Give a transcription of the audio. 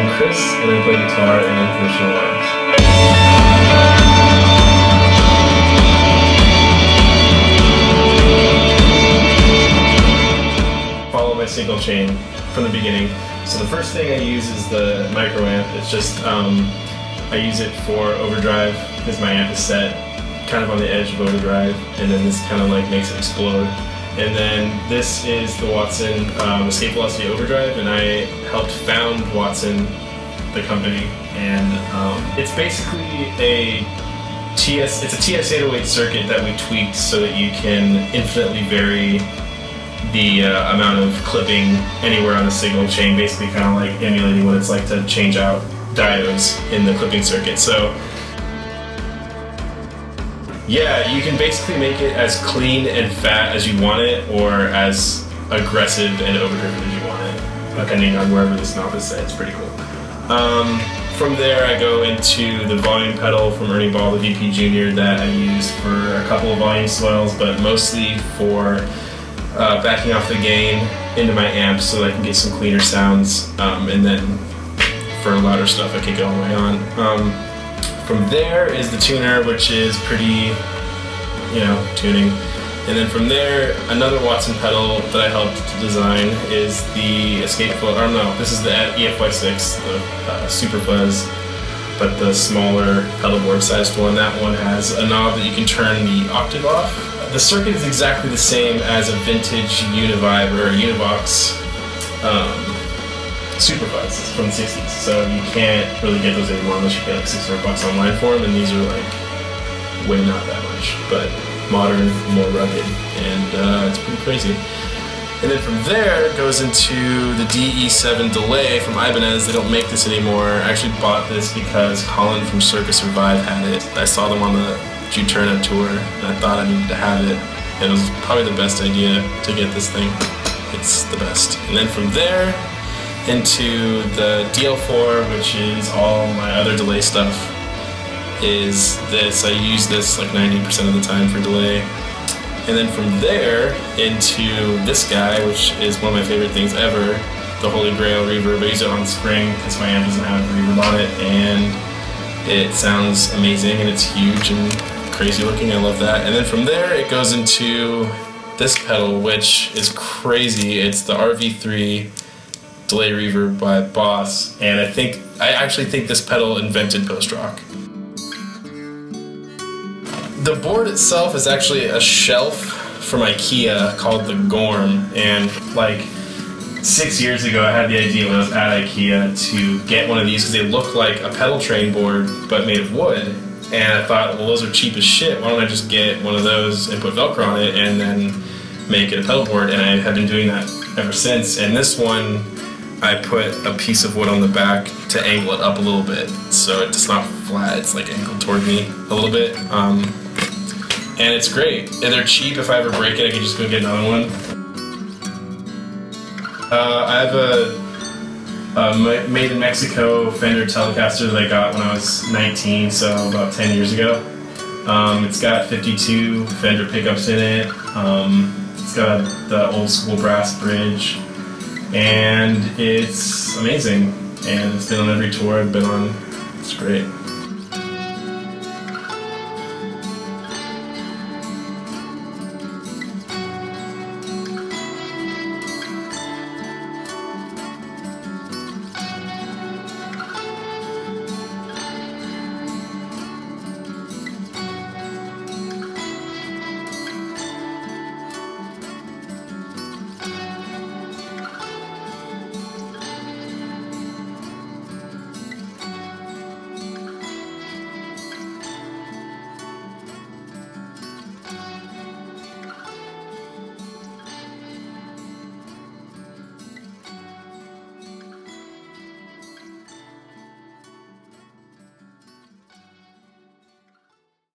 I'm Chris, and I play guitar in Unconditional. Follow my signal chain from the beginning. So the first thing I use is the micro amp. It's just, I use it for overdrive because my amp is set kind of on the edge of overdrive, and then this kind of like makes it explode. And then this is the Watson Escape Velocity Overdrive, and I helped found Watson, the company, and it's basically it's a TS-808 circuit that we tweaked so that you can infinitely vary the amount of clipping anywhere on the signal chain, basically kind of like emulating what it's like to change out diodes in the clipping circuit. So yeah, you can basically make it as clean and fat as you want it, or as aggressive and overdriven as you want it, depending on wherever this knob is set. It's pretty cool. From there I go into the volume pedal from Ernie Ball, the VP Junior, that I use for a couple of volume swells, but mostly for backing off the gain into my amp so that I can get some cleaner sounds, and then for louder stuff I kick it all the way on. From there is the tuner, which is pretty, tuning. And then from there, another Watson pedal that I helped to design is the this is the EFY6, the Super Fuzz, but the smaller pedal board sized one. That one has a knob that you can turn the octave off. The circuit is exactly the same as a vintage Univibe or Univox Super Fuzz from the 60s, so you can't really get those anymore unless you pay like $600 online for them, and these are like way not that much, but modern, more rugged, and it's pretty crazy. And then from there it goes into the DE7 delay from Ibanez. They don't make this anymore. I actually bought this because Colin from Circus Survive had it. I saw them on the Juturna tour, and I thought I needed to have it, and it was probably the best idea to get this thing. It's the best. And then from there into the DL4, which is all my other delay stuff, is this. I use this like 90% of the time for delay. And then from there into this guy, which is one of my favorite things ever, the Holy Grail reverb. I use it on spring because my amp doesn't have a reverb on it, and it sounds amazing, and it's huge and crazy looking. I love that. And then from there it goes into this pedal, which is crazy. It's the RV3 delay reverb by Boss, and I actually think this pedal invented post-rock. The board itself is actually a shelf from IKEA called the Gorm, and like 6 years ago I had the idea when I was at IKEA to get one of these because they look like a pedal train board but made of wood, and I thought, well, those are cheap as shit, why don't I just get one of those and put Velcro on it and then make it a pedal board, and I have been doing that ever since. And this one I put a piece of wood on the back to angle it up a little bit, so it's not flat, it's like angled toward me a little bit. And it's great. And they're cheap. If I ever break it, I can just go get another one. I have a made in Mexico Fender Telecaster that I got when I was 19, so about 10 years ago. It's got 52 Fender pickups in it. It's got the old school brass bridge, and it's amazing. And it's been on every tour I've been on. It's great.